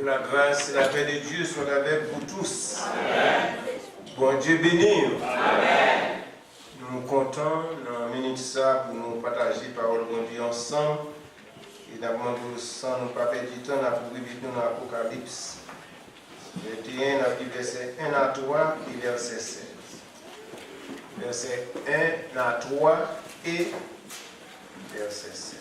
Que la grâce et la paix de Dieu soient avec vous tous. Amen. Bon Dieu béni. Amen. Nous sommes contents dans la minute ça pour nous partager la parole de Dieu ensemble. Et d'abord, sans nous pas perdre du temps, nous avons dans l'Apocalypse 21, verset 1 à 3 et verset 16. Verset 1 à 3 et verset 16.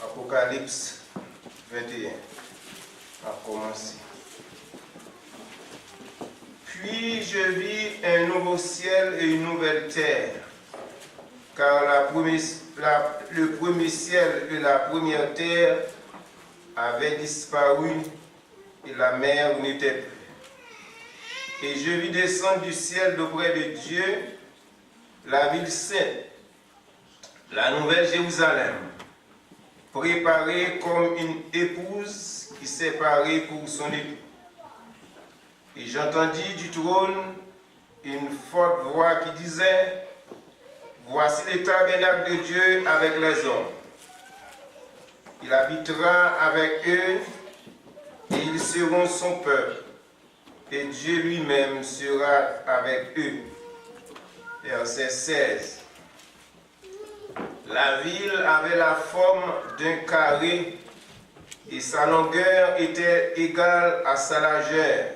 Apocalypse 21 a commencé. Puis je vis un nouveau ciel et une nouvelle terre, car le premier ciel et la première terre avaient disparu et la mer n'était plus. Et je vis descendre du ciel d'auprès de Dieu la ville sainte, la nouvelle Jérusalem, préparée comme une épouse qui s'est parée pour son époux. Et j'entendis du trône une forte voix qui disait: voici le tabernacle de Dieu avec les hommes. Il habitera avec eux et ils seront son peuple. Et Dieu lui-même sera avec eux. Verset 16. La ville avait la forme d'un carré et sa longueur était égale à sa largeur.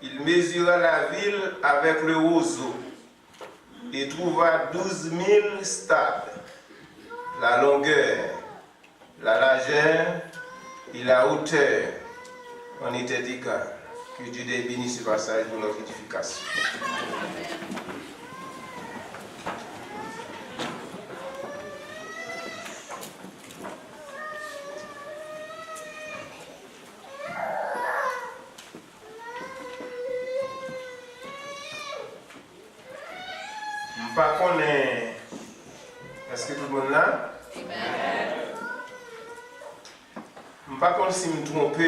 Il mesura la ville avec le roseau et trouva 12 000 stades. La longueur, la largeur et la hauteur en étaient égales. Que Dieu bénisse ce passage pour notre édification. Par contre, est-ce que tout le monde là? Amen. Par contre, si je me trompe, je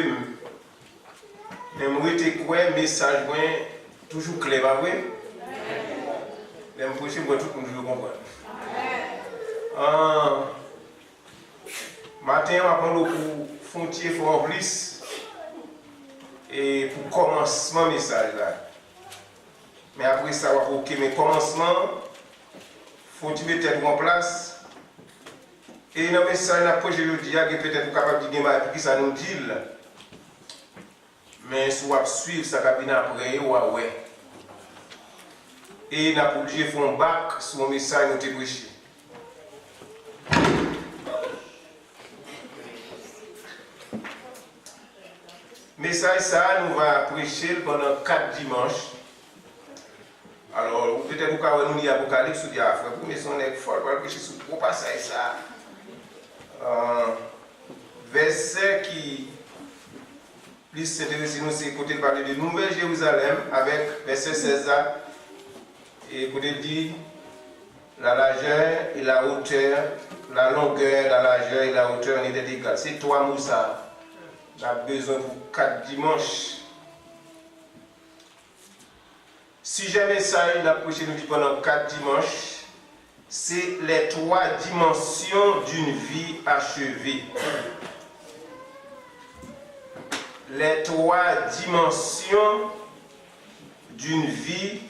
suis quoi message toujours clair, pas vrai? Je me prochain, tout le monde comprendre. Matin, on va prendre pour Fontier Fort Bliss et pour commencement message là. Mais après ça, on va OK, mais commencement. Faut-il mettre en place? Et dans le message, après, je dis, peut-être capable de dire pour qui ça nous dit. Mais si on suivre ça, après, ouais. Et nous avons obligé de faire un bac sur le message que nous avons prêché. Message ça, nous allons prêcher pendant 4 dimanches. Alors, peut-être que vous avez l'Apocalypse ou frère, mais si on est fort, on va prêcher sur le gros passage ça. Verset qui plus s'intéresse, nous, c'est côté parler de Nouvelle Jérusalem avec verset 16 et côté dit la largeur et la hauteur, la longueur, la largeur et la hauteur étaient égales. C'est 3 mots ça. On a besoin pour 4 dimanches. Si jamais ça, il a prêché nous pendant 4 dimanches, c'est les 3 dimensions d'une vie achevée. Les 3 dimensions d'une vie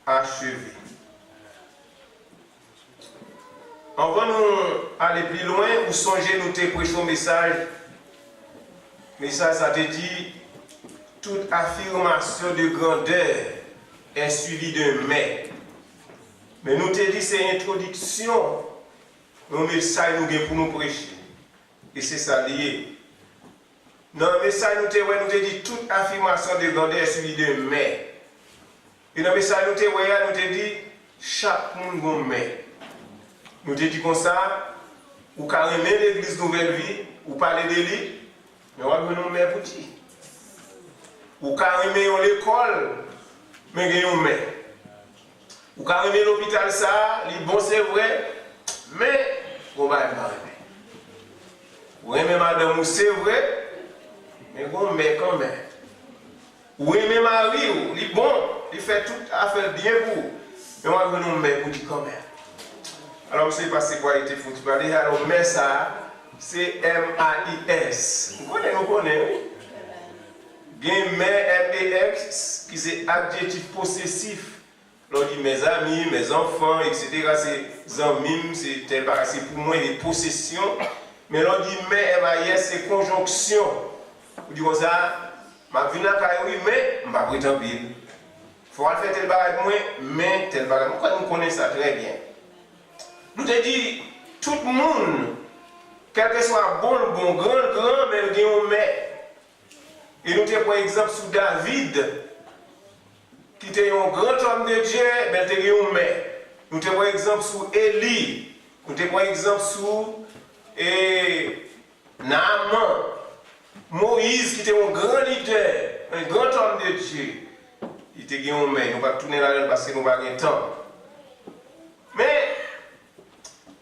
achevée. On va nous aller plus loin ou songer nous te prêcher un message. Mais ça te dit. Toute affirmation de grandeur est suivie d'un mais. Mais nous te dit c'est une introduction au message pour nous prêcher. Et c'est ça lié. Dans le message nous te dit toute affirmation de grandeur est suivie d'un mais. Et dans le message nous te dit chaque monde a un mais. Nous te dit comme ça, ou carrément l'église Nouvelle Vie, ou parler de lui, mais on va nous mais pour dire. Ou carrément l'école, mais il y a un mais. Ou carrément l'hôpital, ça, les bon c'est vrai, mais on va pas aimer. Ou aimer madame, c'est vrai, bon, mais quand même. Oui, mais Marie, il est bon, il fait tout à fait bien pour vous. Mais moi, je nous mets pour dire quand même. Alors, je ne sais pas c'est quoi il était foutu. Alors, mais ça, c'est M-A-I-S. Vous connaissez, oui? Bien, mais M-A-X, qui c'est adjectif possessif. On dit mes amis, mes enfants, etc. C'est amis, c'est pour moi des possessions. Mais l'on dit mais M-A-I-S, c'est conjonction. Vous dites ça, ma vie n'a pas oui, mais je ne vais pas prétendre. Il faut faire tel bagage moi, mais tel bagage. Pourquoi nous connaissons ça très bien? Nous te dit, tout le monde, quel que soit bon, grand, mais il y a un mais. Et nous avons par exemple sous David, qui était un grand homme de Dieu, mais il y a un mais. Nous avons par exemple sous Élie, nous avons par exemple sous Naaman, Moïse, qui était un grand leader, un grand homme de Dieu. Il était un mais. Nous ne pouvons pas tourner là parce que nous n'avons pas de temps. Mais,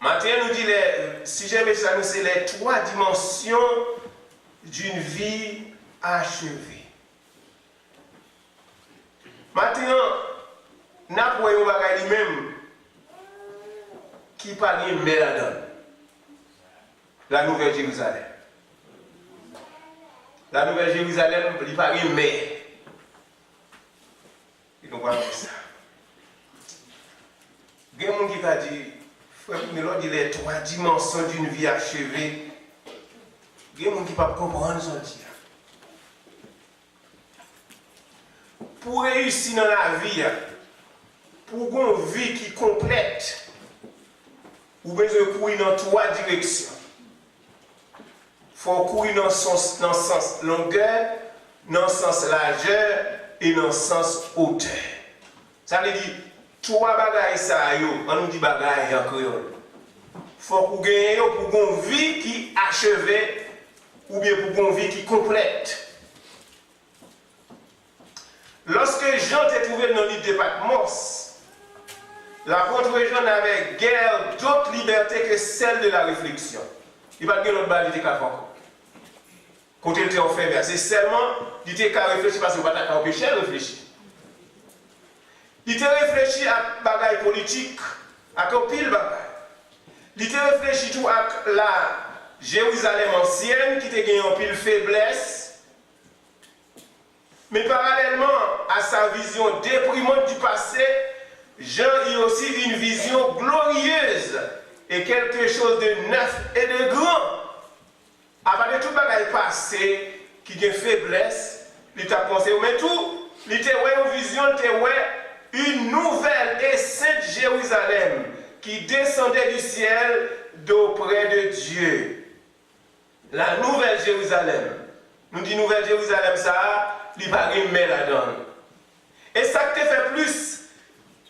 maintenant, nous dit, si j'aime ça, c'est les trois dimensions d'une vie achevée. Maintenant, nous avons un bagage lui-même qui parle de Méladon, la Nouvelle Jérusalem. La Nouvelle Jérusalem, il parle de mer. Et nous voyons ça. Il y a des gens qui ont dit, frère, il y a les trois dimensions d'une vie achevée. Il y a des gens qui ne peuvent pas comprendre ça. Pour réussir dans la vie, pour une vie qui complète, vous avez besoin de courir dans trois directions. Il faut courir dans le sens longueur, dans le sens largeur et dans le sens hauteur. Ça veut dire, trois bagages, on nous dit bagages en créole. Il faut que vous gagnez pour une vie qui est achevée ou bien pour une vie qui est complète. Lorsque Jean était trouvé dans l'île de Patmos, l'apôtre Jean n'avait guère d'autre liberté que celle de la réflexion. Il n'y a pas de l'autre balle, il était qu'à faire. Quand il était enfermé, c'est seulement il était qu'à réfléchir parce qu'il n'y a pas de péché, réfléchir. Il était réfléchi à bagaille politique, à pile bagaille. Il était réfléchi tout à la Jérusalem ancienne qui était en pile faiblesse. Mais parallèlement à sa vision déprimante du passé, Jean a aussi une vision glorieuse et quelque chose de neuf et de grand. À part de tout bagaille passé qui a faiblesse, il t'a pensé, mais tout, il était une vision, une nouvelle et sainte Jérusalem qui descendait du ciel d'auprès de Dieu. La nouvelle Jérusalem. Nous dit nouvelle Jérusalem, ça, il va remettre là-dedans. Et ça qui te fait plus,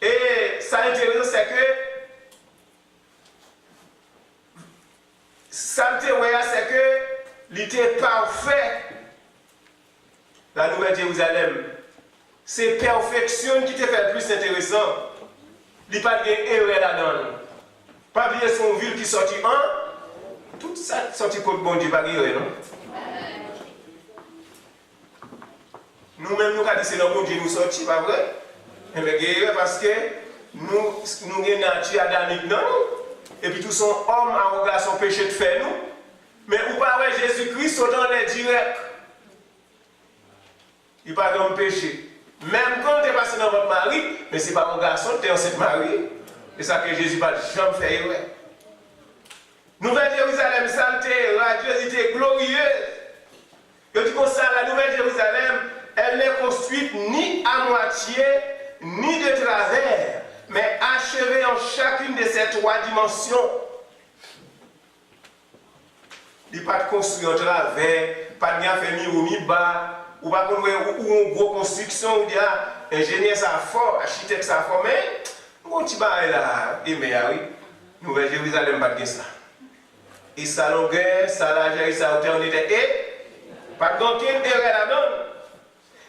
et ça intéressant, c'est que ça te fait, c'est que il était parfait. La nouvelle Jérusalem. C'est perfection qui te fait plus intéressant. Il n'y a pas de erreur là-dedans. Pas oublier son ville qui sortit un. Tout ça sorti contre bon Dieu, pas de erreur, non? Nous-mêmes, nous avons dit c'est le bon Dieu nous sortit, pas vrai? Mais erreur parce que nous avons une nature adamique dans nous. Et puis tout son homme a regardé son péché de faire nous. Mais ou pas Jésus-Christ sautant les directs. Il n'y a pas de péché. Même quand tu es passé dans votre mari, mais ce n'est pas mon garçon, tu es enceinte marié. C'est ça que Jésus va jamais faire. Nouvelle Jérusalem, sainteté, radiosité, glorieuse. Je dis comme ça, la Nouvelle Jérusalem, elle n'est construite ni à moitié, ni de travers, mais achevée en chacune de ces trois dimensions. Il n'y a pas de construit en travers, pas de bien fait ni haut ni bas. Ou pas qu'on ou une grosse construction, ou bien ingénieur ça fort, architecte ça fort, mais mon petit bail là, et mais oui, Nouvelle Jérusalem pas de ça. Et sa longueur, sa largeur, et sa hauteur, on était et pas de erreur là-dedans.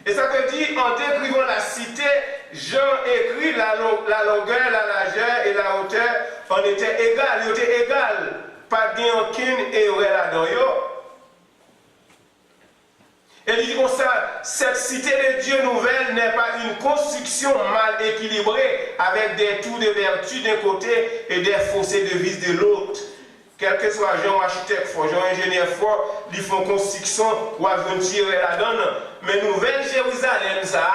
Et ça que dit en décrivant la cité, Jean écrit la longueur, la largeur et la hauteur, on était égal, ils étaient égal, pas de aucune erreur là-dedans. Et il dit comme ça, cette cité de Dieu nouvelle n'est pas une construction mal équilibrée avec des tours de vertu d'un côté et des fossés de vice de l'autre. Quel que soit un architecte fort, un ingénieur fort, ils font construction ou ils tirer la donne. Mais Nouvelle Jérusalem, ça,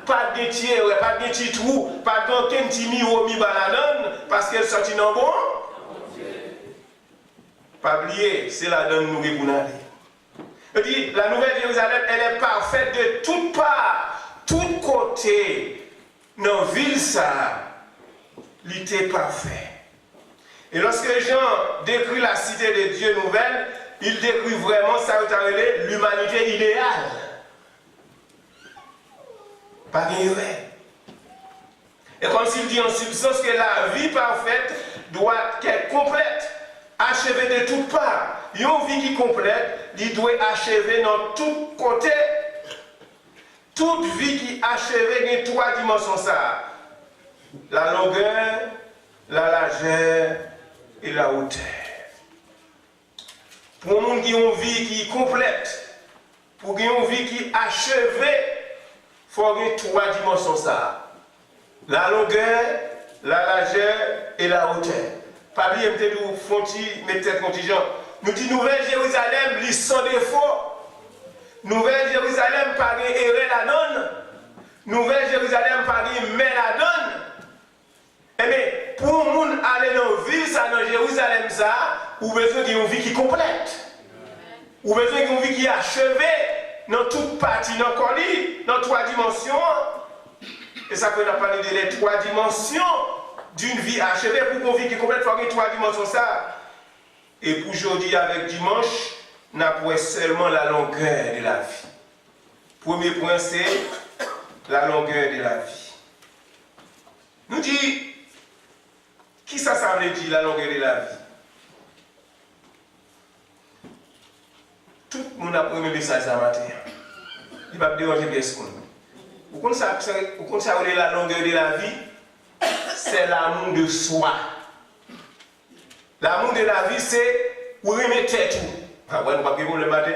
pas de tirer, pas de petit trou, pas de petit miro mi la donne, parce qu'elle sortit dans bon. Pas oublier, c'est la donne nous qui pour aller. Il dit, la Nouvelle Jérusalem, elle est parfaite de toutes parts, tous côtés. Dans la ville, ça, il était parfait. Et lorsque Jean décrit la cité de Dieu nouvelle, il décrit vraiment ça, l'humanité idéale. Pas de. Et comme s'il dit en substance que la vie parfaite doit être complète, achevée de toutes parts. Une vie qui complète, il doit achever dans tous côtés. Toute vie qui achève dans trois dimensions ça. La longueur, la largeur et la hauteur. Pour un monde qui a une vie qui est complète, pour qu'il y ait une vie qui est achevée, il faut avoir trois dimensions ça. La longueur, la largeur et la hauteur. Pas bien, mettez contingent. Nous dit Nouvelle Jérusalem, ils sans défaut. Nouvelle Jérusalem, pas de erreur la donne. Nouvelle Jérusalem, pas de mais la donne. Eh bien, pour les gens aller dans la ville, ça, dans Jérusalem, ça, vous avez besoin d'une vie qui est complète. Vous avez besoin d'une vie qui est achevée dans toute partie, dans le colis, dans trois dimensions. Et ça peut nous parler de les trois dimensions d'une vie achevée. Pour une vie qui est complète, il faut avoir trois dimensions. Ça. Et pour aujourd'hui, avec dimanche, nous avons seulement la longueur de la vie. Premier point, c'est la longueur de la vie. Nous disons, qui ça veut dire la longueur de la vie? Tout le monde a pris un message ce matin. Il va me déranger bien ce qu'on a. Vous connaissez la longueur de la vie? C'est l'amour de soi. L'amour de la vie, c'est où remettre tout. Ah ouais, nous ne pouvons pas le matin.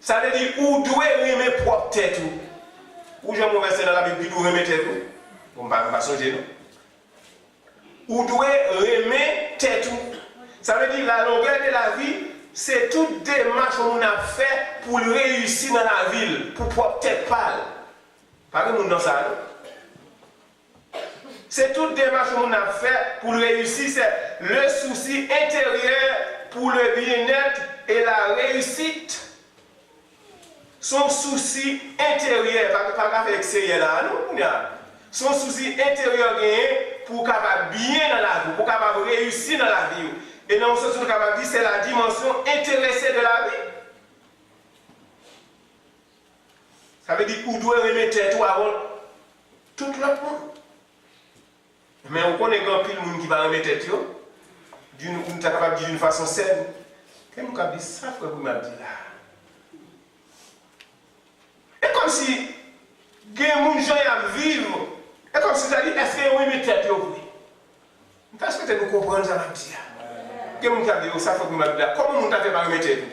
Ça veut dire où doit remettre propre tête tout. Où j'ai mon verset dans la Bible qui doit remettre tout. On ne va pas changer, non? Où doit remettre tête tout. Ça veut dire la longueur de la vie, c'est toute démarche qu'on a fait pour réussir dans la ville, pour propre tête pâle. Pas que nous dans ça, non? C'est toute démarche qu'on a fait pour réussir, c'est le souci intérieur pour le bien-être et la réussite. Son souci intérieur, pas avec extérieur là, non? Son souci intérieur pour capable bien dans la vie, pour capable réussir dans la vie. Et non, ce que nous capable dire, c'est la dimension intéressée de la vie. Ça veut dire qu'on doit remettre tout avant tout le monde. Mais on connaît grand pile monde qui va remettre tête on est capable de dire d'une façon saine. Qu'est-ce qu'on dit ça frère vous m'a dit là. Et comme si des gens à vivre, et comme si ça dit est-ce que vous remettez tête oui. Parce que vous comprenez ça m'a dit. Qu'est-ce qu'on dit ça frère vous m'a dit là. Comment on t'a fait pas remettre tête?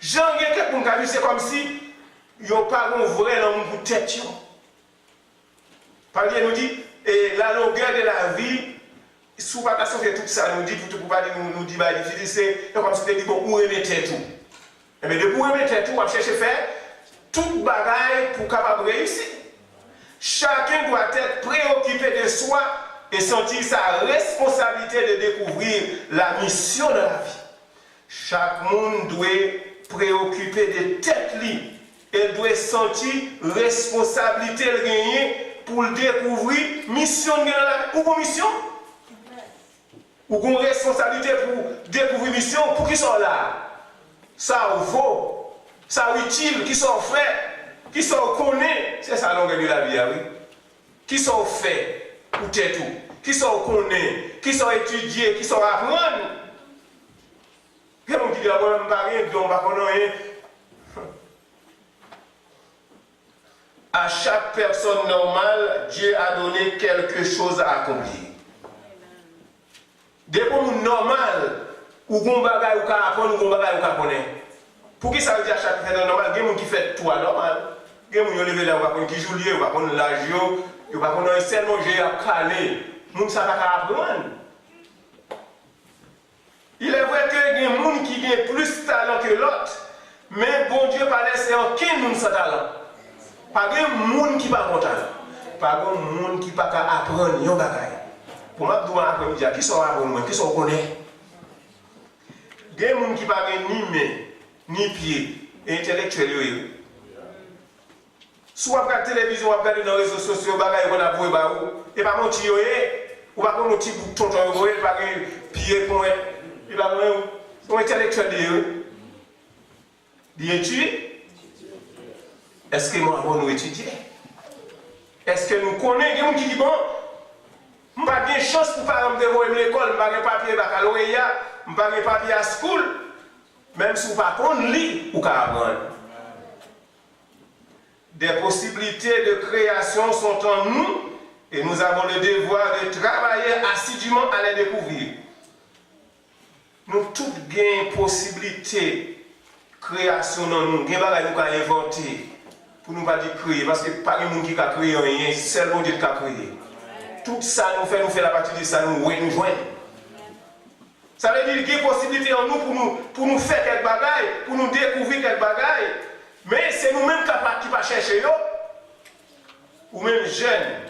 Jean quelqu'un pour nous c'est comme si il n'y a pas un vrai homme pour tête. Par exemple, nous dit, la longueur de la vie, sous pas fait tout ça, nous dit, pour pas nous dire, c'est comme si tu dis, bon, où remettre tout. Et bien, de où remettre tout, on va chercher à faire toute bagaille pour capable réussir. Chacun doit être préoccupé de soi et sentir sa responsabilité de découvrir la mission de la vie. Chaque monde doit préoccuper de tête libre. Elle doit sentir responsabilité de gagner pour découvrir mission de la vie. Ou pour mission? Ou une responsabilité pour découvrir mission pour qui sont là? Ça vaut, ça utile, qui sont faits, qui sont connus. C'est ça la longueur de la vie, oui. Qui sont faits pour tout, qui sont connus, qui sont étudiés, qui sont apprendre. Quelqu'un qui dit, on ne va pas rien, on ne va pas rien. À chaque personne normale, Dieu a donné quelque chose à accomplir. Des gens normaux, ou ou gon bagay ou ka apprendre, ou gon bagay ou ka connaître. Pour qui ça veut dire chaque fait normal, il y a des gens qui fait tout normal. Il y a des gens qui levé là, qui joue lié, ou qui l'âge, ou qui ont seulement j'ai à caler. Moun ça pas apprendre. Il est vrai que il y a des gens qui ont plus de talent que l'autre, mais bon Dieu pas laisser aucun monde sans talent. Pas de monde qui pas bon talent. Pas de monde qui pas apprendre yon bagay. Pour moi, demain après-midi, qui sont apprendre, qui sont connaître. Il y a des gens qui pas ni main, ni pied, intellectuel. Soit la télévision, ou regarder dans les réseaux sociaux, bagay qu'on a voué ba ou, et pas mon petit ou pas mon petit bouton tonton, et pas pied point, et pas mon intellectuel d'étudier. Est-ce que nous avons étudié? Est-ce que nous connaissons des gens qui disent bon, je n'ai pas de chance pour parler de moi à l'école, je n'ai pas de papier baccalauréat, je n'ai pas de papier à school, même si vous ne pouvez pas lire ou apprendre. Des possibilités de création sont en nous et nous avons le devoir de travailler assidûment à les découvrir. Nous toutes gagnons possibilité de création dans nous, nous avons inventer pour nous pas dire créer, parce que pas de monde qui a créé rien, c'est seulement Dieu qui a créé. Tout ça nous fait la partie de ça, nous rejoindre. Ça veut dire qu'il y a une possibilité en nous pour nous faire quelques bagailles, pour nous découvrir quelques bagailles. Mais c'est nous-mêmes qui pas chercher yo. Ou même jeunes.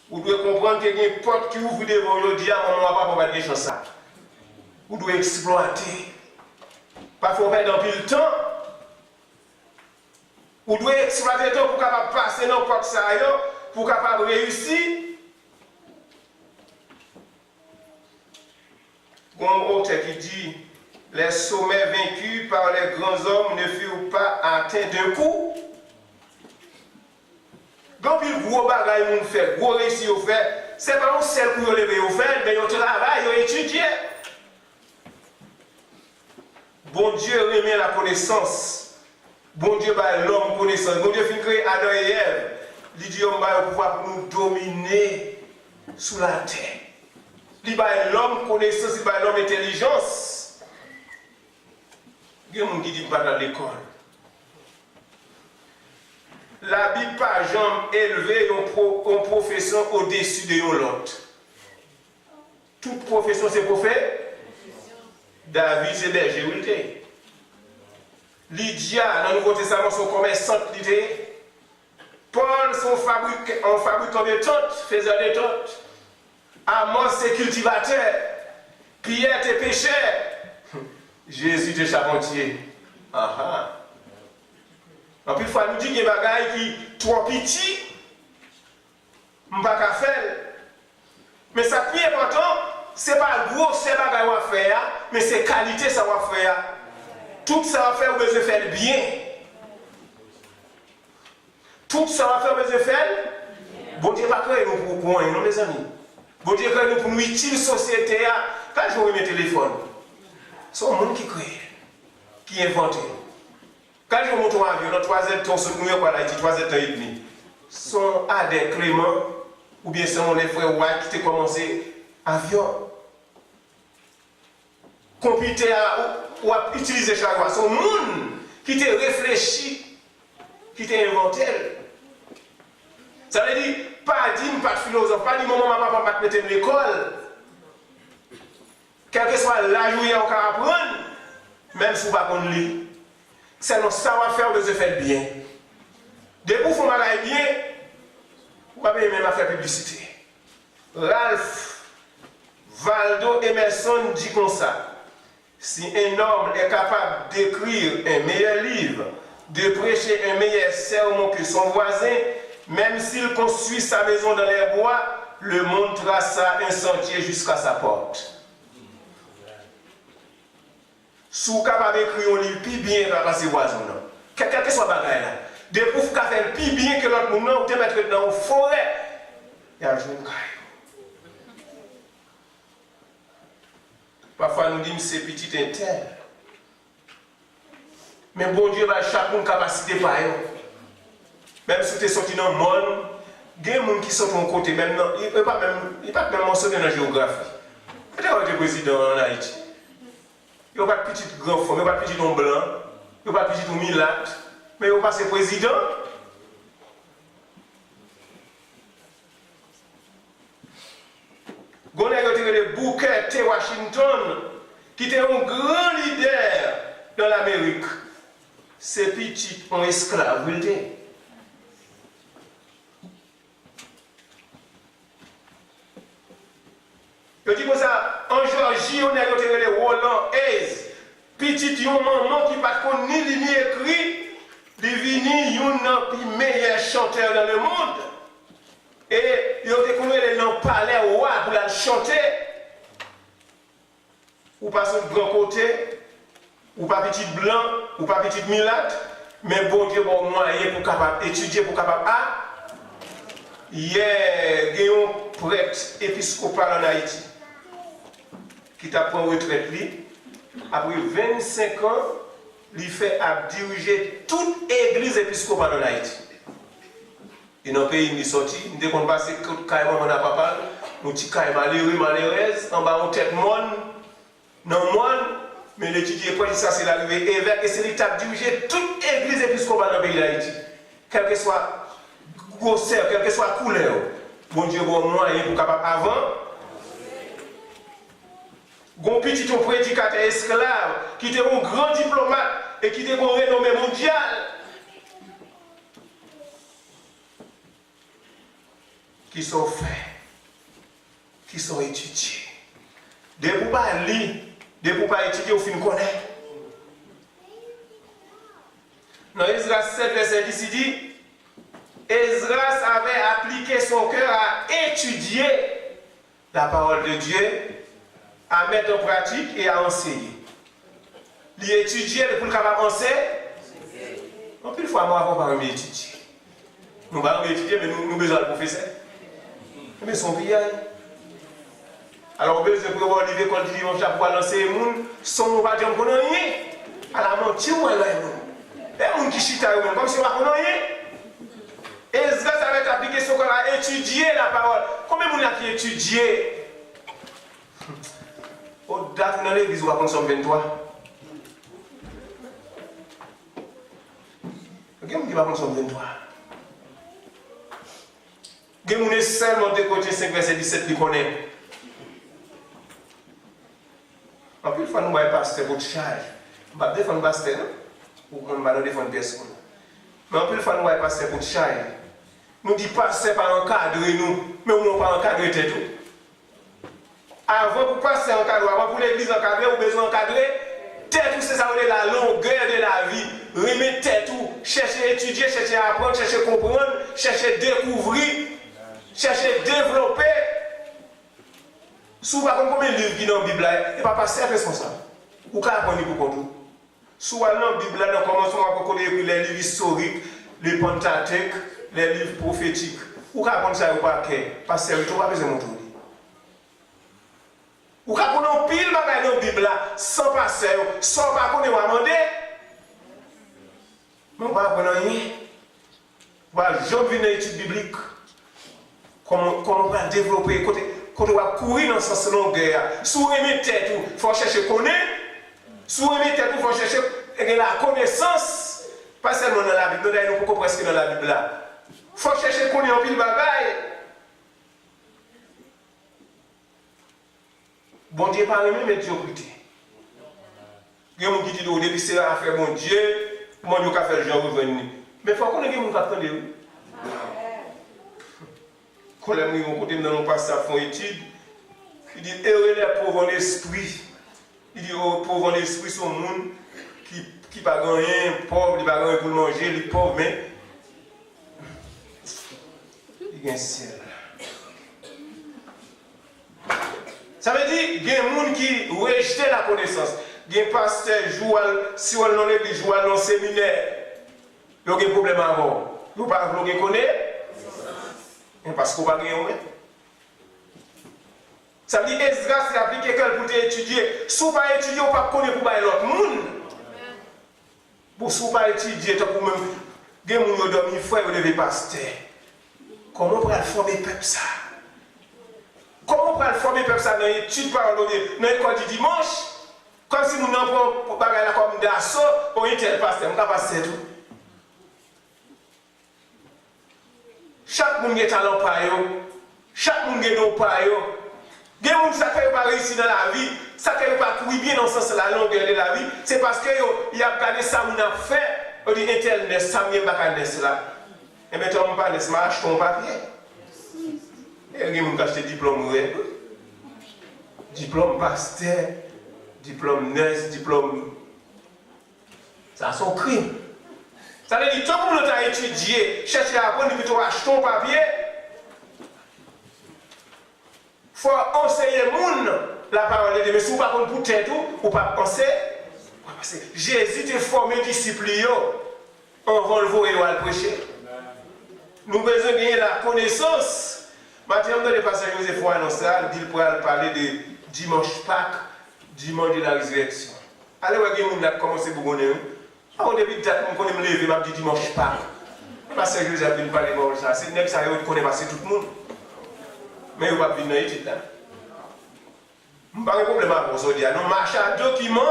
Vous devez comprendre qu'il y a une porte qui ouvre devant vous, dit à mon papa pour faire des choses. Vous devez exploiter. Parfois, on perd un peu de temps. Vous devez exploiter le temps pour capable passer dans la porte ça, pour capable réussir. Il y a un auteur qui dit les sommets vaincus par les grands hommes ne furent pas atteints d'un coup. Donc, il gros bagaille moun fait, gros réussir au fait, c'est pas un seul pour lever au fait, mais on travaille, on étudie. Bon Dieu remet la connaissance. Bon Dieu bat l'homme connaissance. Bon Dieu fait créer Adam et Ève. Il dit on va pouvoir nous dominer sous la terre. Il bat l'homme connaissance, il bat l'homme intelligence. Il y a des gens qui disent pas dans l'école. La Bible pas jamais élevé une profession au-dessus de l'autre. Toute profession c'est prophète. David c'est berger où il était. Lydia dans le Nouveau Testament son commerçante il était. Paul son fabricant de tentes, faisait des tentes. Amos c'est cultivateur. Pierre était pêcheur. Jésus était charpentier. Aha. En plus, il faut nous dire qu'il y a des bagailles qui trop petits, je ne peux pas faire. Mais ça qui est important, ce n'est pas gros, c'est pas bagaille à faire, mais c'est qualité ça va faire. Tout ça va faire, vous devez faire bien. Tout ça va faire, vous devez faire. Bon Dieu va créer nous pour rien, non mes amis. Bon Dieu crée nous pour nous utile société. Quand je vois mes téléphones, c'est un monde qui crée, qui invente. Quand je monte en avion, dans 3 heures, on se quoi là, 3 heures et demi. Son Adé Clément, ou bien c'est mon frère White qui a commencé avion. Computer ou à utiliser chaque fois. Son monde qui t'a réfléchi, qui t'a inventé. Ça veut dire, pas dit, pas de philosophe, pas dit, maman, papa, pas te mettre à l'école. Quel que soit l'âge où il y a encore à apprendre, même si vous ne pouvez pas lire. C'est notre savoir-faire de se faire bien. Dès que vous faites mal bien, vous n'avez même à faire publicité. Ralph Waldo Emerson dit comme ça. Si un homme est capable d'écrire un meilleur livre, de prêcher un meilleur sermon que son voisin, même s'il construit sa maison dans les bois, le monde tracera un sentier jusqu'à sa porte. Si vous êtes capable d'écrire un livre plus bien que passer voisin, quel que soit le bagage là, de pour faire plus bien que l'autre monde, vous te mettre dans une forêt et à jouer une caille. Parfois nous disons que c'est petit intel. Mais bon Dieu va chaque monde capacité par eux. Même si tu es sorti dans le monde, il y a des gens qui sont de mon côté, même il ne peut pas même mentionner dans la géographie. Peut-être que tu es président en Haïti. il n'y a pas de petit grand fond, il n'y a pas de petit homme blanc, il n'y a pas de petit homme milâtre, mais il n'y a pas de président. Il y a le Booker T. Washington, qui était un grand leader dans l'Amérique. Ces petits ont esclaves, vous le dites. Je dis comme ça, en Georgie, on a le Roland Hayes, petit maman qui pas ni li ni écrit, devenu un des meilleurs chanteurs dans le monde. Et il a connu dans le palais roi pour la chanter. Ou pas sur le grand côté, ou pas petit blanc, ou pas petit milâtre, mais bon Dieu, bon moyen pour capable étudier, pour capable. Ah, hier, il y a un prêtre épiscopal en Haïti qui t'a pris en retraite. Après 25 ans, il fait à diriger toute l'église épiscopale en Haïti. Et dans le pays, il est sorti, dès qu'on passe, carrément, on n'a pas parlé, nous sommes carrément malheureux, en bas, on tête monde, non monde, mais l'étudier, quoi, ça, c'est l'arrivée évêque, et c'est l'état de diriger toute l'église épiscopale dans le pays d'Haïti. Quelle que soit grosseur, quelle que soit couleur, bon Dieu, bon moyen pour capable avant. Gon petit prédicateur esclave qui était un grand diplomate et qui était un renommée mondiale. Qui sont faits, qui sont étudiés. Des pour pas lire, des pour pas étudier, au fin de connaître. Dans Esdras 7, verset 10, il dit Esdras avait appliqué son cœur à étudier la parole de Dieu, à mettre en pratique et à enseigner. Il étudiait pour le capable d'enseigner. En plus, fois, moi, avant, pas étudier. Nous pas étudier, mais nous besoin de professeur. Mais son vieil. Alors, besoin pour avoir l'école du dimanche pour lancer les gens, sans nous pas dire qu'on n'a rien. À la mentir, ou à la les gens qui chita, comme si on n'a rien. Esdras avait appliqué son cœur à étudier la parole. Combien de gens qui étudient? Au date dans l'église, on va prendre son 23. Quelqu'un qui va prendre son 23. Quelqu'un qui seulement de côté 5 verset 17 qui connaît. En plus, il faut nous voir pasteur pour charge. On va défendre pasteur, ou on va défendre personne. Mais en plus, il faut nous voir pasteur pour charge. Nous disons pasteur pas encadrer nous, mais on ne pas encadrer tout. Avant pour passer encadrer, avant pour l'église encadrer, ou besoin d'encadrer, tête tout c'est ça, la longueur de la vie. Remettre tête tout, chercher à étudier, chercher à apprendre, chercher à comprendre, chercher à découvrir, chercher à développer. Souvent, combien de livres qui dans la Bible, il ne va pas passer responsable. Ou qu'à apprendre pour tout. Souvent, dans la Bible, nous commençons à connaître les livres historiques, les Pentateuques, les livres prophétiques. Ou qu'à apprendre ça ou pas, parce que tu n'as pas besoin de montrer. Ou quand on a pile de bagages dans la Bible sans passer, sans pas qu'on ait demandé, mais on ne va pas apprendre rien. On va jamais venir dans l'étude biblique. Comment on va développer, quand on va courir dans ce sens longueur. Si on remet tête, il faut chercher connaître. Si on remet tête, il faut chercher la connaissance. Pas seulement dans la Bible, nous ne pouvons pas presque dans la Bible. Il faut chercher connaître un pile de bagages. Bon Dieu pas même médiocrité. Il y a des gens qui disent au début c'est à faire bon Dieu, mon Dieu a fait le genre revenir. Mais il faut qu'on ait des gens qui attendent. Quand les gens qui dans nos passages font étude, ils disent heureux les pauvres en esprit. Ils disent oh, pauvres en esprit sont des gens qui n'ont pas rien, pauvres, ils n'ont pas rien pour manger, les pauvres, mais il y a un ciel. Ça veut dire qu'il y a des gens qui rejettent la connaissance. Il y a des pasteurs qui jouent si on est dans l'église, jouent dans le séminaire. Il y a des problèmes à avoir. Vous ne pouvez pas connaître. Parce qu'on ne peut pas gagner. Ça veut dire que Esdras c'est appliqué pour étudier. Si vous ne pouvez pas étudier, vous ne pouvez pas connaître pour l'autre monde. Pour si vous ne pouvez pas étudier, vous même. Il y a des gens qui dorment, frère, vous devez pasteur. Comment on peut former le peuple ça? Comment on peut former le peuple ça dans l'étude par dans l'école du dimanche? Comme si mon enfant pour bagarre la comme d'assaut, on est tel pasteur, on va passer tout. Chaque monde a talent par eux, chaque monde a nos par eux. Il y a des gens qui ne pas réussir dans la vie, ça ne pas courir bien dans le sens de la longueur de la vie, c'est parce qu'il y a gardé ça qu'on a fait, on dit Internet, ça ne pas qu'à là. Et maintenant, on parle de ça, achète ton papier. Et il y a des gens qui achètent diplôme, diplôme pasteur, diplôme nurse, diplôme. Ça, c'est un crime. Ça veut dire que tout le monde a étudié, cherché à apprendre, plutôt acheter ton papier. Il faut enseigner les gens la parole de Dieu. Mais si vous ne pouvez pas pour tête ou pas penser, Jésus t'a formé disciples, on va le voir et on va le prêcher. Nous avons besoin de gagner la connaissance. Maintenant, dans les passages que Joseph a annoncé, il pourra parler de dimanche Pâques, dimanche de la résurrection. Allez, vous voyez, on a commencé pour connaître. Au début de date, on connaît me lever, je dis dimanche Pâques. Parce que Joseph a parlé de ça. C'est que ça connaît passer tout le monde. Mais vous ne pouvez pas venir dans l'étude là. Je n'ai pas de problème avec aujourd'hui. Non, marche à document,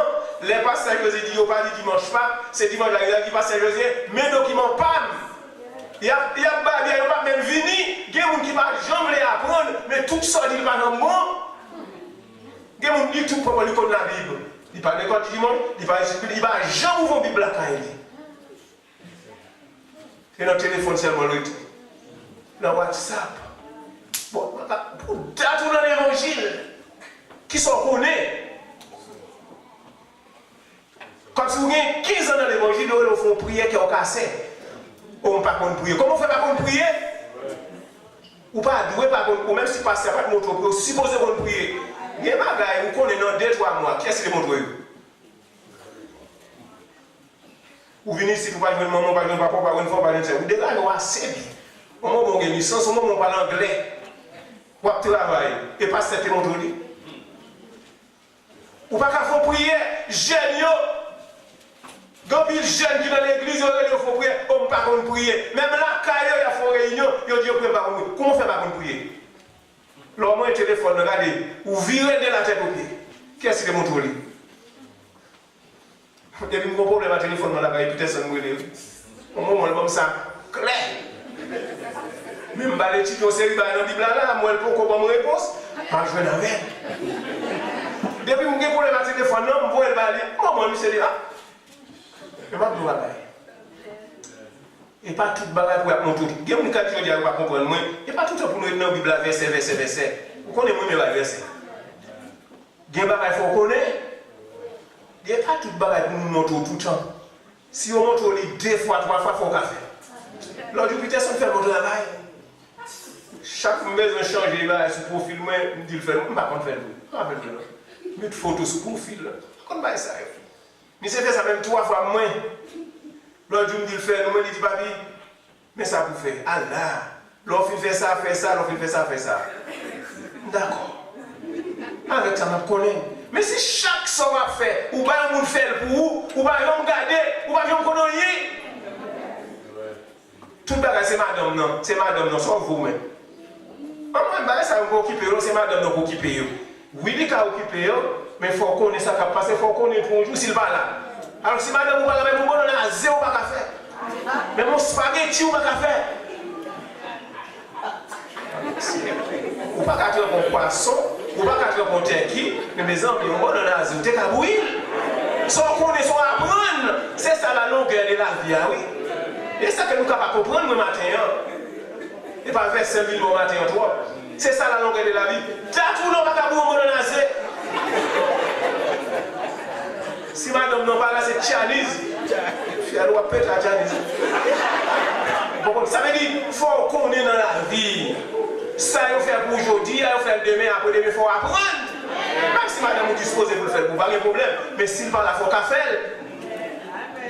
les passages que j'ai dit, ils pas dit dimanche Pâques, c'est dimanche la qui passe José, mais document pas. Il y a pas même venir, il y a des gens qui ne vont jamais apprendre, mais tout ça dit pas non bon. Il y a des gens qui disent tout pour lui connaître la Bible. Il parle de quoi dimanche, il va jamais ouvrir la Bible à Kaili. C'est notre téléphone seulement le tout. Dans WhatsApp. Bon, pour dater dans l'évangile, qui sont connus. Comme si vous avez 15 ans dans l'évangile, vous faites une prière qui est cassée. On ne peut pas prier. Comment on fait pas prier? Ou pas doué, ou même si passe pas de moto, vous supposez qu'on prier. Il y a des bagages, vous connaissez dans 2-3 mois. Qui est-ce qui les montre? Vous venez ici pour pas jouer le maman, pas jouer le papa, pas jouer le fort, pas jouer le vous dégagez assez bien. Au moment où on a une licence, au moment où on parle anglais. Ou à travailler, et pas cette montre-là. Ou pas qu'à faire prier, jeunes, quand il jeune qui dans l'église, il faut prier, on ne peut pas prier. Même là, quand il y a une réunion, il dit on ne peut pas prier. Comment on fait pas prier? L'homme a un téléphone, regardez, ou virez de la tête au pied. Qu'est-ce que montre-là? Il y a un problème à téléphone dans la caille, peut-être ça nous relève. Au moment comme ça, clair. Même si les titres au série dans la Bible là, moi, je peux comprendre ma réponse. Je vais en faire. Depuis que j'ai un problème à téléphone, je vais le balayer. Moi, je suis là. Je ne vais pas tout balayer. Et pas tout balayer pour mon tout. Il y a des gens qui ne pas comprendre. Et pas tout pour nous être dans la Bible, verset. Vous connaissez moi mes versets. Il y a des gens qui faut connaître. Il n'y a pas tout balayer pour nous montrer tout le temps. Si on montre 2 fois, 3 fois, il faut café. Lors du Peter, on fait mon travail. Chaque maison change sur profil, moi, je dis le faire, je ne vais pas faire le mettre photo sur profil. Comment va ça? Mais c'est fait ça même 3 fois moins. L'autre jour, je dis le faire, je dis papi, mais ça vous fait. Allah, l'autre fait ça, l'autre fait ça. D'accord. Avec ça, je connais. Mais si chaque somme a fait, ou pas un monde fait pour vous, ou pas un garder, ou pas un connaître. Tout le bagage, c'est madame, non. C'est madame, non, sauf vous-même. Moi, ça va occuper, c'est madame qui occupe. Oui, il va occuper, mais il faut qu'on ait ça qui passe, il faut qu'on ait pour un jour s'il va là. Alors, si madame vous va la même on a 0 pas faire. Mais mon spaghetti, vous pas faire. Ou pas qu'à faire un poisson, ou pas qu'à faire un turkey, mais mes amis, on a 0, t'es qu'à bouillir. Sans qu'on ait son apprendre, c'est ça la longueur de la vie, oui. Et ça que nous sommes capables de comprendre le matin. Et pas faire 5 000 au matin en toi. C'est ça la longueur de la vie. T'as tout le monde qui a besoin de nazer. Si madame n'a pas là, c'est Chinese. Elle doit péter la Chinese. Ça veut dire qu'il faut qu'on est dans la vie. Ça, il faut faire pour aujourd'hui, il faut faire demain, après-demain, il faut apprendre. Même si madame est disposée pour le faire, pas de problème. Mais s'il va la faut qu'à faire,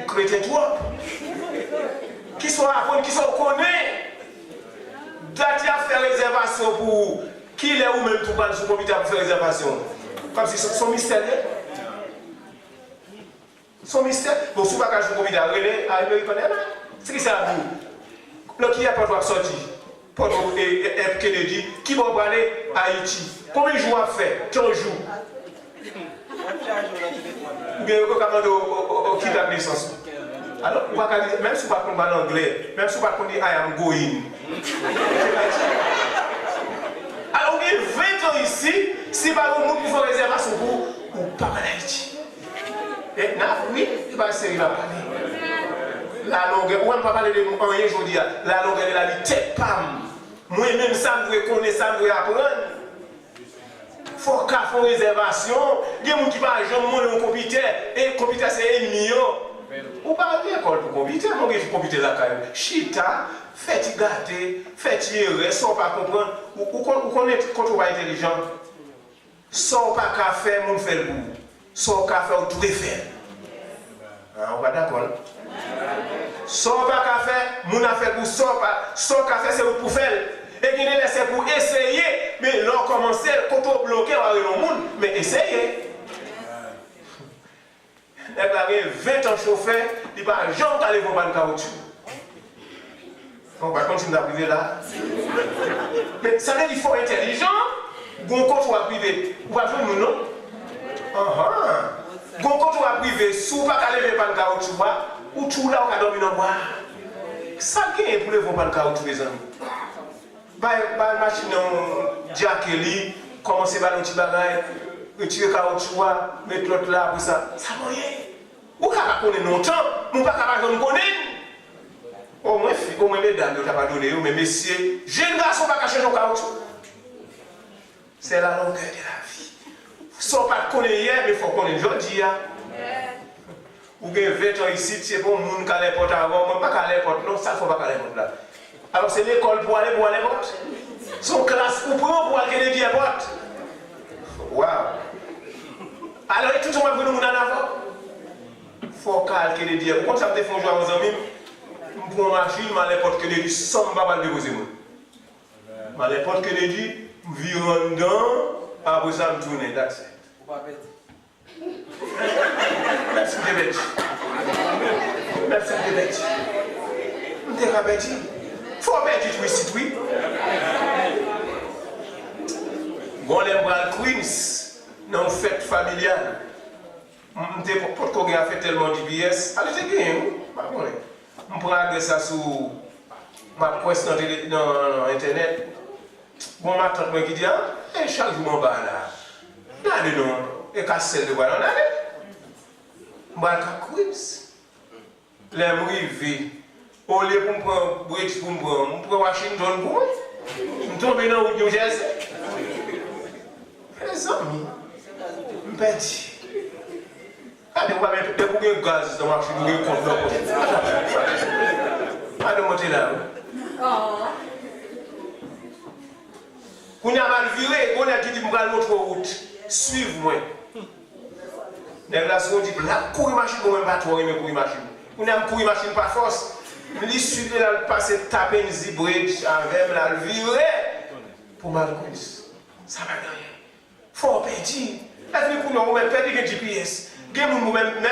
chrétien toi. Qui soit apprendre, qui soit connaît. Dati a fait réservation pour qui est ou même tout le monde pour faire réservation. Comme si son mystère. Son mystère. Bon, si vous ne pouvez pas relais, c'est qui ça vous? Le qui a pas droit de sortir. Pour Kennedy, qui va aller à Haïti. Combien de jours a fait? 15 jours. Ou bien vous commandez au kidnap naissance. Alors, même si vous ne parlez pas l'anglais, même si vous ne parlez pas I am going. Alors, vous avez 20 ans ici, si par exemple vous faites réservation pour ne pas parler Haïti. Et là, oui, il va essayer de parler. La longueur, ou même pas parler de rien aujourd'hui, la longueur de la vie, tête pam. Moi-même, ça me doit connaître, ça me doit apprendre. Il faut qu'on fasse une réservation. Il y a des gens qui parlent de mon computer, et le computer c'est ennemi. Ou pas à l'école pour computer, mon gars, je computer là quand même. Chita, faites gâter, faites errer, sans pas comprendre. Ou connaître quand on va intelligent. Sans pas qu'à faire, mon fait le bout. Sans qu'à faire, tout est fait. On va d'accord? Sans pas qu'à faire, mon affaire pour sans qu'à faire, c'est pour faire. Et qui est c'est pour essayer, mais l'on commence, quand on bloque, on va aller dans le monde, mais essayez. Il a 20 ans chauffeur, il va jamais aller voir un caoutchouc. On va continuer à priver là. Mais ça veut dire qu'il faut être intelligent. Bon, quand on va priver, vous va jouer non? Bon, quand on va priver, si vous ne pouvez pas aller voir un caoutchouc, ou tout là, on va dormir dans le bois. Ça qui est pour les voir un caoutchouc, les amis. La machine Jack Kelly, commencer par un petit bagage, retirer le caoutchouc, mettre l'autre là, pour ça. Ça va rien. Ou ne pouvez pas connaître longtemps, ou ne pouvez pas connaître. Au moins, mesdames, vous n'avez pas donné, mais messieurs, jeunes garçons ne peuvent pas changer le caoutchouc. C'est la longueur de la vie. Sans pas connaître hier, mais il faut connaître aujourd'hui. Ou bien 20 ans ici, c'est pour les gens qui ont les portes avant, moi pas les portes, non, ça ne faut pas les portes là. Alors c'est l'école pour aller les portes. Son classe pour aller les portes. Waouh! Alors tout le monde va nous en avant. Il faut calculer les dieux. Pourquoi ça me fait jouer à mes amis? Pour une machine, je les portes que les dieux sans me déposer. Je les portes que les dieux, je vis en dedans, après ça je tourne. That's it. Merci de bête. Merci de bête. Je ne pas bête. Il faut bête tout ici, oui. Bon, les bras Queens, dans une fête familiale. Je ne sais pas qu'on a fait tellement d'IBS. Allez, c'est bien, je prends ça sur ma presse dans Internet. Bon, ma tante qui dit, chaque jour, je vais là. Allez, non. Et casse de voilà, on a Queens. Les arrivés, au lieu pour me prendre Bridge pour me prendre Washington pour moi, je tombe dans le New Jersey. Les amis, je me perds. Allez, on va mettre des gaz dans la machine, on va mettre des allez, monter là. On a mal viré, on a dit que je vais notre route. Suivez-moi. Les glaces ont dit que la courir machine, on ne va pas courir machine. On a courir machine par force. Les suivre là, passer taper une zibridge avec la virer pour mal courir. Ça va gagner. Faut perdre. Est-ce que nous avons perdu le GPS? Même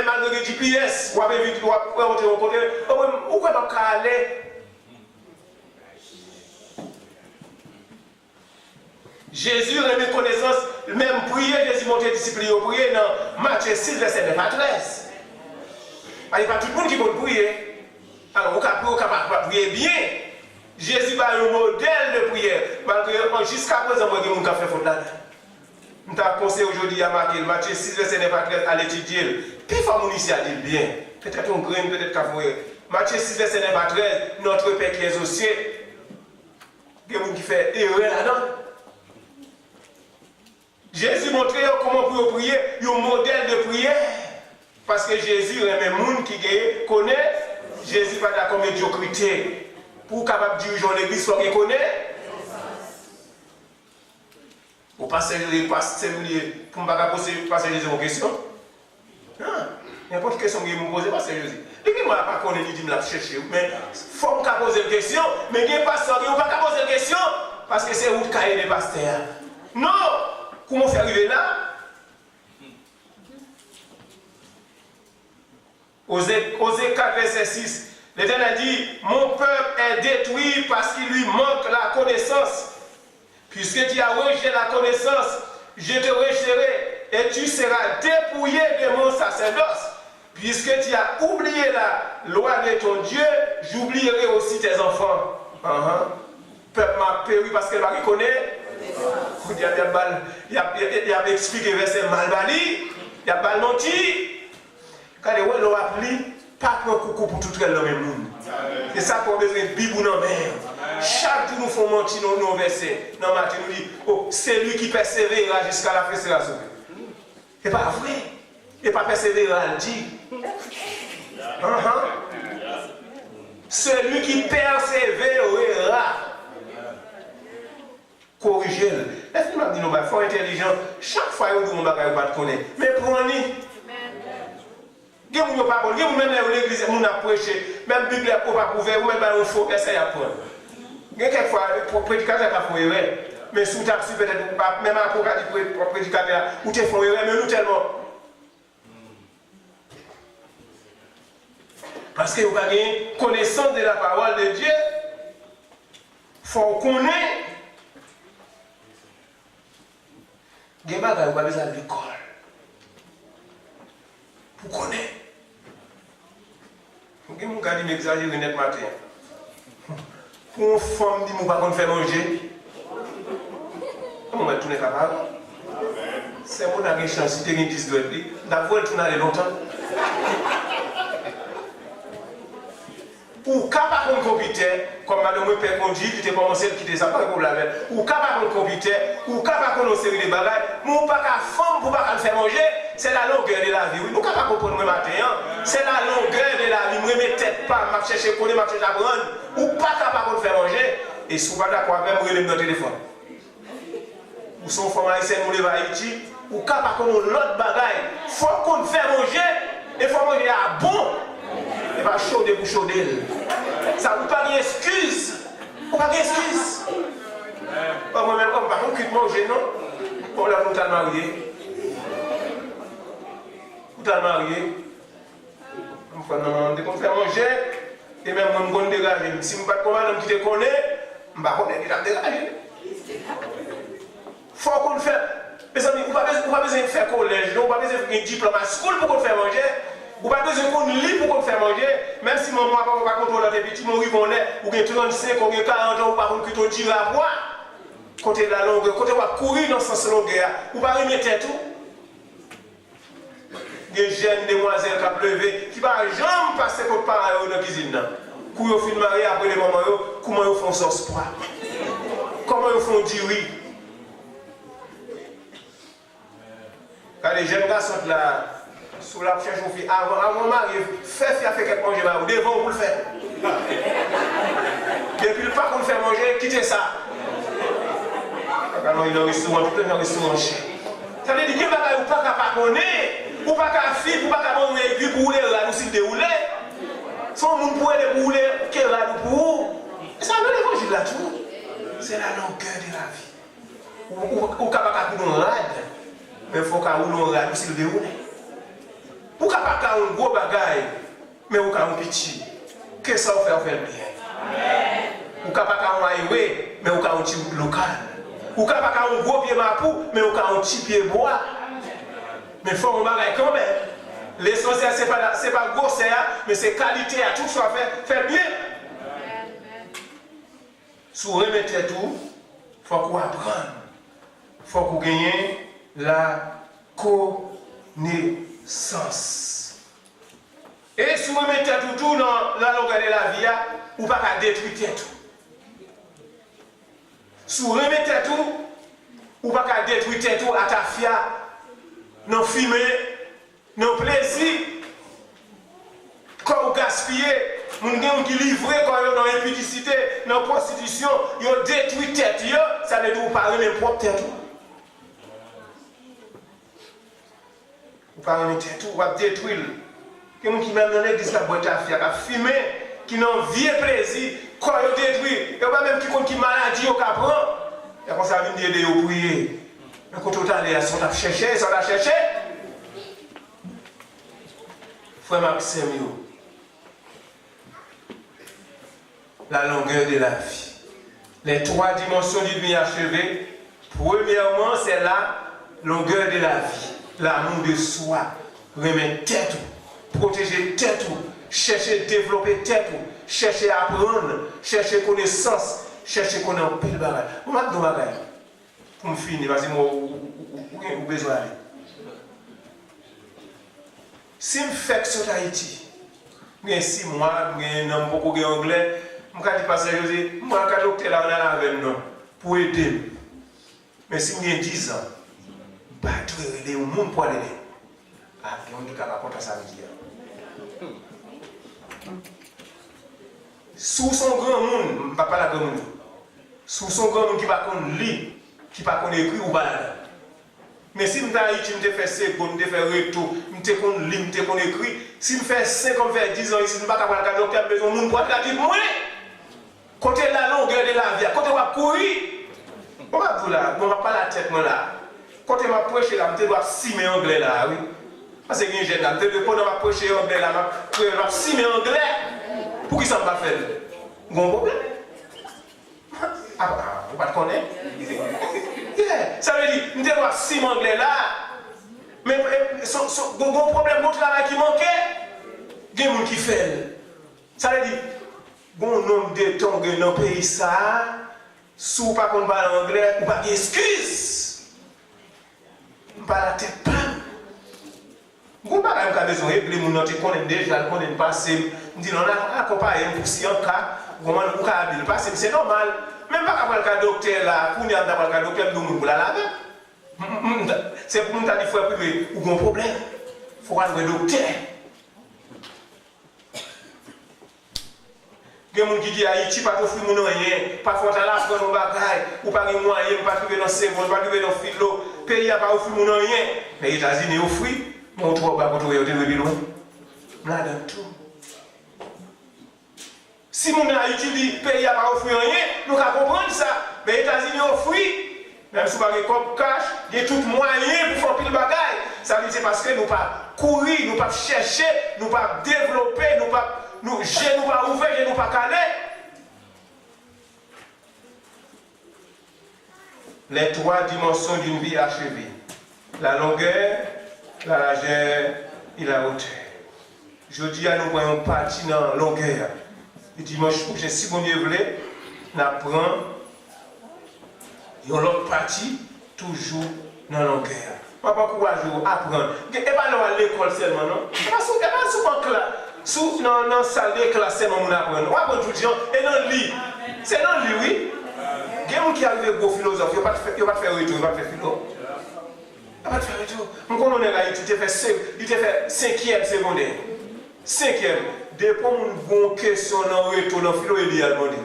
malgré le GPS, on va vite, on va rentrer au côté. Où est-ce qu'on va aller? Jésus remet connaissance, même prier, Jésus montre disciples au prier dans Matthieu 6, verset 9 à 13. Il n'y a pas tout le monde qui peut prier. Alors, on peut prier bien. Jésus a un modèle de prière. Malgré jusqu'à présent, moi, je vais faire faute là. Je t'ai conseillé aujourd'hui à marquer Matthieu 6, verset 9 à 13 à l'étudier. Puis, il faut ici à dire bien. Peut-être on graine, peut-être qu'à voir. Matthieu 6, verset 9 à 13, notre Père qui est aux cieux. Il y a des gens qui font erreur là-dedans. Jésus montrait comment pour prier, un modèle de prière. Parce que Jésus aime les gens qui connaissent. Jésus pas d'accord avec médiocrité. Pour capable de diriger l'église, il faut qu'il connaisse. Vous passez pour ne pas poser une question. N'importe quelle question que vous posez, passez Jésus. Et puis moi, je ne sais pas qu'on est dit, je chercher. Mais il faut que poser une question. Mais il n'y a pas de ne pas poser une question. Parce que c'est où le cahier des pasteurs. Non! Comment on fait arriver là? Osée 4, verset 6. L'Éternel dit, mon peuple est détruit parce qu'il lui manque la connaissance. Puisque tu as rejeté la connaissance, je te rejetterai et tu seras dépouillé de mon sacerdoce. Puisque tu as oublié la loi de ton Dieu, j'oublierai aussi tes enfants. Peuple m'a péri parce qu'elle va reconnaître. Il y a expliqué verset mal bali, il y a mal menti. Quand les gens l'ont appelé, pas prendre coucou pour tout le même monde. C'est ça qu'on a besoin de Bible dans la mer. Chaque jour nous faisons mentir dans nos versets. Dans Matthieu nous dit, oh, c'est lui qui persévérera jusqu'à la fin sera sauvé. C'est pas vrai. Et pas persévérera, il dit. Celui qui persévérera. Corrigez-le. Est-ce que nous disons, il faut être intelligent. Chaque fois, nous disons, on ne va pas connaître. Mais prenez. Vous ne pouvez pas prendre. Vous même l'église, nous avons prêché. Même la Bible, vous ne pouvez pas prouver. Vous même il faut essayer à prendre. Quelquefois, le prédicateur n'a pas fait erreur. Mais sous ta peut-être pas, même un prédicateur, ou tu fais erreur, mais nous tellement. Parce que vous avez connaissance de la parole de Dieu. Il faut connaître. Vous avez besoin de l'école. Pour connaître. Vous avez besoin d'exagérer net matin. Pour une femme qui ne peut pas faire manger. Comment on va tourner capable? C'est bon, on a une chance, si tu as une 10 doigts, d'avoir tourné longtemps. Ou capable de computer, comme madame me père conduit, qui était pas mon seul qui était ça, pas pour la veille. Ou capable de computer, ou capable de série de bagages, mais ou pas qu'à femme pour pas faire manger, c'est la longueur de la vie. Nous capable de comprendre le matin, c'est la longueur de la vie. Moi, mes têtes pas, m'a chercher connaître, m'a chercher apprendre, ou pas capable de faire manger, et si vous pas d'accord avec moi, relève notre téléphone. Ou son femme haïtienne, nous les va Haïti, ou capable de l'autre bagaille, faut qu'on fait manger, et faut manger à bon. Et pas chauder pour chauder. Ça vous pas d'excuse. Vous pas d'excuse. Moi-même, comme par contre, manger, non? On l'a tout à marié. Tout à marié. On fait manger. Et même moi, je me dégager. Si je ne sais pas comment on te connaît, je ne sais pas comment on te dégager. Il faut qu'on le fasse. Mes amis, vous n'avez pas besoin de faire collège, vous n'avez pas besoin de faire un diplôme à school pour qu'on fasse manger. Vous n'avez pas besoin qu'on lit pour qu'on fasse manger. Même si maman n'a pas contrôlé tes petits, mon rivon ou bien 35, ou bien 40 ans, ou par contre, tu tires à boire. Côté de la longueur, côté de courir dans ce sens longueur, vous ne pouvez pas remettre tout. Des jeunes demoiselles qui ont levé, qui ne vont jamais passer contre parents dans la cuisine. Quand ils font marier après les mamans, comment ils font sauce poire? Comment ils font du riz? Quand les jeunes gars sont là, sous la recherche aux filles, avant de marier, fait quelque manger, vous devant vous le faire. Depuis le pas qu'on fait manger, quittez ça. Quand il y a un restaurant, tout le monde est un restaurant cher. Ça veut dire qu'il n'y a pas qu'à connaître, ou pas qu'à faire, ou pas qu'à manger, et puis pour rouler, là, nous sommes déroulés. Son monde pourrait les rouler, qui est là, nous pour. Ça veut dire l'évangile là tout. C'est la longueur de la vie. Ou qu'à pas nous rade. Mais il faut qu'on roule un aussi le déroulé. Ou qu'on pas un gros bagaille, mais ou qu'on un petit. Que ça fait bien. Ou qu'on pas un highway, mais ou qu'on un petit local. Ou qu'on pas un gros pied mapou, mais ou qu'on un petit pied bois. Mais il faut un bagaille quand même. L'essentiel, ce n'est pas grosseur, mais c'est qualité à tout soit fait bien. Si vous remettez tout, il faut qu'on apprenne. Il faut qu'on gagne la connaissance. Et si vous mettez tout dans la longueur de la vie, vous ne pouvez pas détruire tout. Si vous remettez tout, vous ne pouvez pas détruire tout à ta fia, non fumée, non plaisir. Quand vous gaspillez, vous avez qui livré quand vous dans l'impudicité, dans la prostitution, vous détruit tête, ça veut dire que vous parlez même propre tête. Vous parlez de tête, vous détruire. Quelqu'un qui même dans l'église la boîte à faire, à fumer, qui n'ont vieux plaisir, quand vous détruit, il n'y a pas même qui compte qui maladie au capron. Il y a comme ça, vous aider à prier. Mais quand vous allez, ils sont à chercher, ils sont à chercher. Frère Maxime, la longueur de la vie. Les trois dimensions du bien achevé, premièrement, c'est la longueur de la vie. l'amour de soi, remettre tête, protéger tête, chercher à développer tête, chercher à apprendre, chercher connaissance, chercher qu'on a un peu de bagage. Vous m'avez dit bagage. Pour me finir, parce que moi, vous avez besoin d'aller. Si je fais que sur Haïti, j'ai 6 mois, j'ai un beaucoup d'anglais, je vais dire passer, je dis, moi, je suis docteur là, on a la veine, pour aider. Mais si j'ai 10 ans, je vais aider au monde pour aider. Ah, il y a un qui va contre ça. Sous son grand monde, je ne parle pas de grand monde. Sous son grand monde qui va connaître lui, qui va connaître écrit ou pas. Mais si je suis Haïti, je fais 5 ans, je fais retour, je connais lire, je connais écrit. Si je fais 5 ans, je fais 10 ans ici, je ne vais pas avoir un docteur, je besoin de monde pour dire moi. Côté la longueur de la vie, côté va courir. On va dire là, on va pas la tête moi là. Côté m'a prêcher là, je dois 6 mois anglais là, oui. Parce que j'ai jeune là, je dois pas prêcher anglais là, je dois 6 mois anglais. Pour qui ça va faire? Bon problème. Ah, vous ne connaissez pas? Ça veut dire, je dois 6 mois anglais là. Mais bon problème, mon travail qui manquait, il y a des gens qui fait. Ça veut dire, bon nombre de temps dans le pays ça, si vous ne parlez pas anglais, vous n'avez pas d'excuses. Vous n'avez pas la tête pas. Vous n'avez pas besoin de régler les gens qui connaissent déjà, qui connaissent passé. Vous dites, on a comparé pour si un cas, comment vous avez le passé, c'est normal. Même pas avoir le cas docteur là, pour nous avoir le cas docteur, nous la laver. C'est pour nous dire qu'il faut privé, ou un problème. Il faut avoir le docteur. Il y a des gens qui disent Haïti, pas d'offrir mon rien, pas faire la France au bagaille, ou pas de moyens, pas trouver dans le cerveau, pas trouver dans le philo, le pays n'a pas offert mon rien. Mais les États-Unis offrent, mais on trouve pas pour trouver au loin. Là dans tout. Si mon Haïti dit le pays n'a pas offert rien, nous allons comprendre ça. Mais les États-Unis offrent, même si vous n'avez pas de cash, il y a tout moyen pour faire pile bagaille. Ça veut dire c'est parce que nous ne pas courir, nous ne pas chercher, nous ne pas développer, nous ne pas. Nous ne pas ouvrir, nous pas caler. Les 3 dimensions d'une vie achevée. La longueur, la largeur et la hauteur. Je dis à nous voyons partie dans la longueur. Le dimanche prochain, si vous voulez, nous apprenons l'autre partie toujours dans la longueur. Papa, pourquoi je vous apprendre? Et pas à l'école seulement, non? Et pas souvent que là. Sous dans la salle de classe, c'est mon apprendre. On apprend tout le temps. Et dans le lit. C'est dans le lit, oui. Il y a des gens qui arrivent avec vos philosophes. Ils ne vont pas faire retour. Ils ne vont pas faire philo. Ils ne vont pas faire retour. Je connais là, il te fait 5e secondaire. 5e. Depuis qu'on a une question dans le retour, dans le philo, il dit à demander.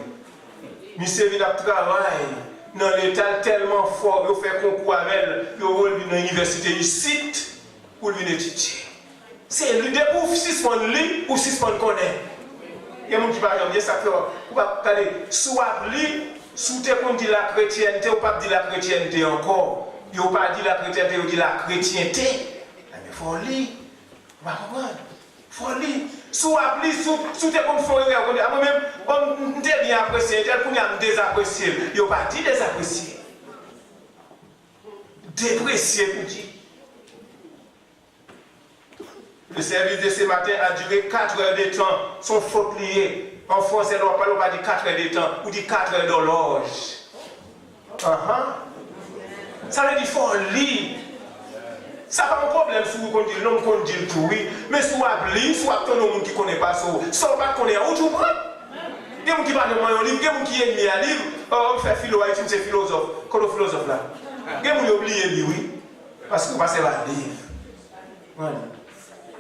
Monsieur vient à travailler dans l'état tellement fort, il fait concours avec elle, il va dans l'université ici pour venir étudier. C'est lui pour 6 mois lui ou 6 mois connaît. Il y a des gens qui parlent de ça. Vous allez soit lui, sous tes comptes dit la chrétienté ou pas dire la chrétienté encore. Il ne pas dire la chrétienté ou dire la chrétienté. Mais il faut lire. Vous comprenez? Il faut lire. Soit lui, sous tes comptes faut lire. Moi-même, on est bien apprécié. Tel qu'on a désapprécié. Il ne pas dire désapprécié. Déprécié pour dire. Le service de ce matin a duré 4 heures de temps, son faute lié. En français, on ne pas dire 4 heures de temps, ou dit 4 heures d'horloge. Ça veut dire qu'il faut lire. Ça n'a pas un problème si vous connaissez l'homme qu'on dit tout, oui. Mais si vous lire, soit tout le monde qui ne connaît pas ça, soit pas connaît, où tu prends. Il y a des gens qui parlent de moi un livre, il y a des gens qui aiment à lire. On fait philo, c'est philosophe. Quand le philosophe là. Il y a des gens qui oublient lui, oui. Parce que vous passez à lire. Voilà.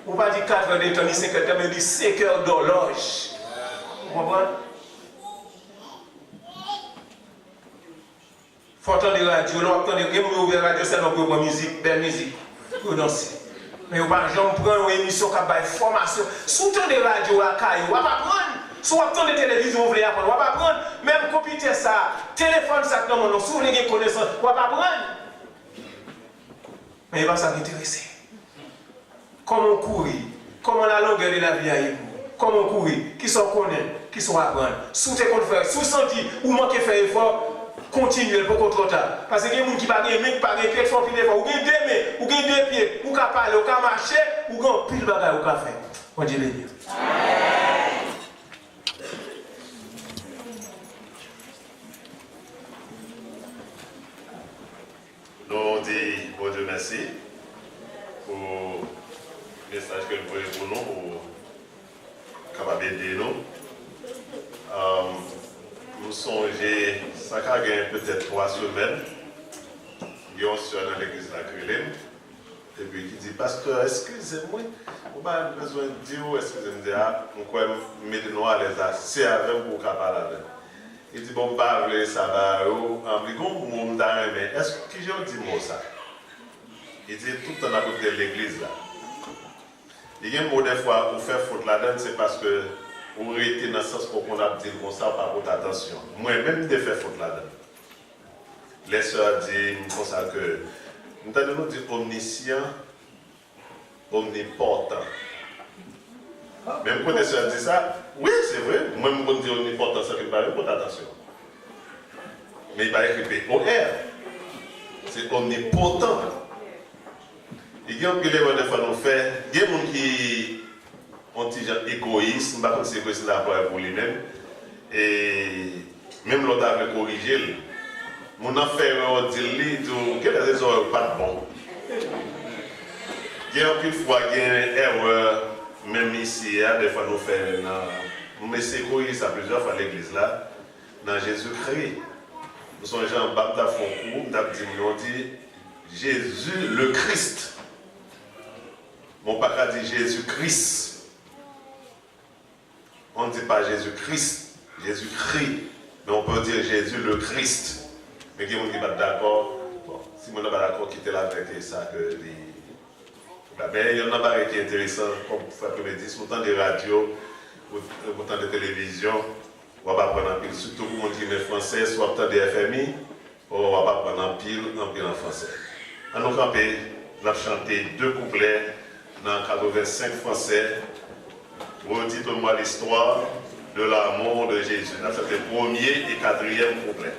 On ne va pas dire 4 heures de temps, ni 5 heures de temps, mais dire 5 heures d'horloge. Vous comprenez? Il faut entendre des radios. Là, on entend des radios seulement pour la musique, belle musique, pour danser. Mais on va prendre une émission qui a une formation. Si on entend des radios à Caillou, on va pas prendre. Si on entend des télévisions, on va apprendre. On va pas prendre. Même computer ça, téléphone ça, non, si vous voulez des connaissances, on va pas prendre. Mais il va s'intéresser. Comment courir, comment la longueur de la vie à vous, comment courir, qui sont connaître, qui sont apprendre. Si vous êtes faire, si vous sentez ou manquez faire effort, continuer pour trop tard. Parce que les gens qui ne sont pas des pieds, font pile fois. Ou bien 2 mains, ou bien 2 pieds, ou qu'à parler, ou qu'à marcher, ou qu'à pile bagaille, ou qu'à faire. On dit béni. Nous disons bon Dieu merci pour le message que vous voyez pour nous, pour capable d'aider nous. Nous songez, ça a gagné peut-être 3 semaines. Il y a une soeur dans l'église de la Crélène. Et puis qui dit, pasteur, excusez-moi, vous n'avez pas besoin de dire, excusez-moi, je vais mettre nous à l'aise, c'est avec vous qui parlez. Il dit, bon, pas ça va, mais est-ce que j'ai dit moi ça? Il dit, tout le temps à côté de l'église là. Il y a un mot des fois, pour faire faute là-dedans, c'est parce que vous êtes dans le sens qu'on a dit comme ça, par contre, attention. Moi-même, j'ai fait faute là-dedans. Les sœurs disent comme ça que nous avons dit omniscient, omnipotent. Même quand les sœurs disent ça, oui, c'est vrai. Même quand on dit omnipotent, ça ne veut pas dire attention. Mais il va écrire OR. C'est omnipotent. Il y a un peu de fois nous fait, il y a des gens qui ont des gens égoïstes, je ne sais pas si c'est égoïste pour lui-même. Et même l'autre a corrigé. Mon affaire, on dit, quelle raison pas bon. Il y a un peu de fois, il y a une erreur, même ici, des fois nous faisons, nous essayons de corriger ça plusieurs fois à l'église là, dans Jésus-Christ. Nous sommes gens en bas de Foncourt, on dit Jésus le Christ. Mon papa dit Jésus-Christ. On ne dit pas Jésus-Christ, Jésus-Christ, mais on peut dire Jésus le Christ. Mais qui n'est pas d'accord, bon, si on n'est pas d'accord, quittez la avec ça. Il y en a pas qui est intéressant, comme vous faites le dire, autant de radios, autant de télévision, on ne va pas prendre en pile, surtout pour les gens qui sont français, soit autant de FMI, on ne va pas prendre en pile en français. À nous camper, on a chanté 2 couplets dans 85 français. Redites-moi l'histoire de l'amour de Jésus. On a fait le 1er et 4e couplet.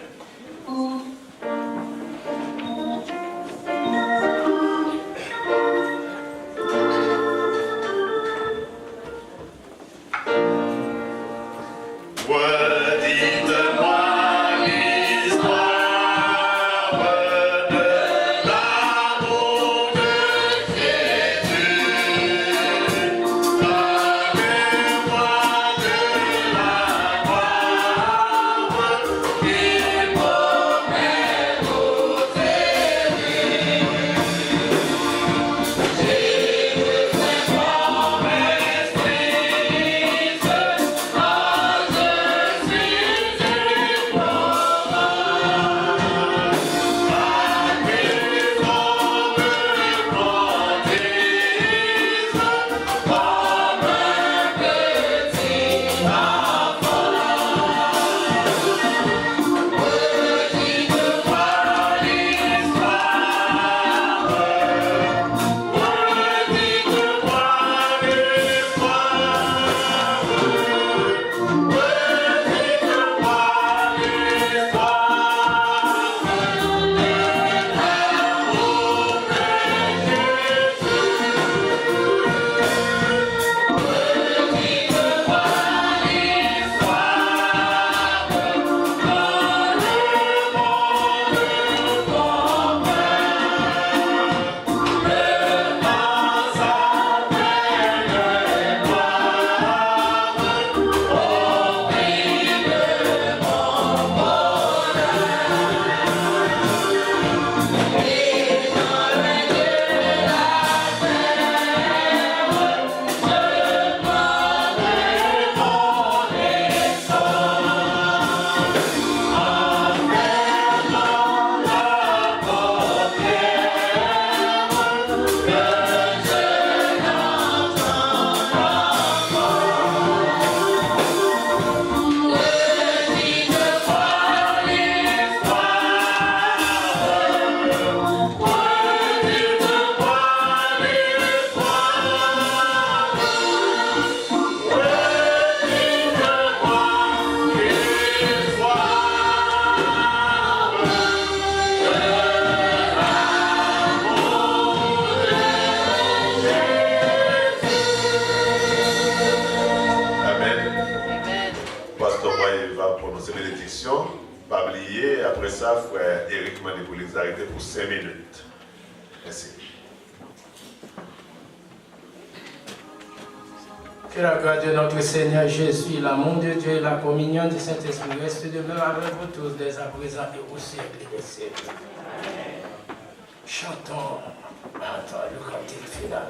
Yeah. après ça, frère Eric m'a dit pour les arrêter pour 5 minutes. Merci. Que la grâce de notre Seigneur Jésus, l'amour de Dieu et la communion du Saint-Esprit restent de même avec vous tous, dès à présent et au siècle des siècles. Chantons, attends le cantique final.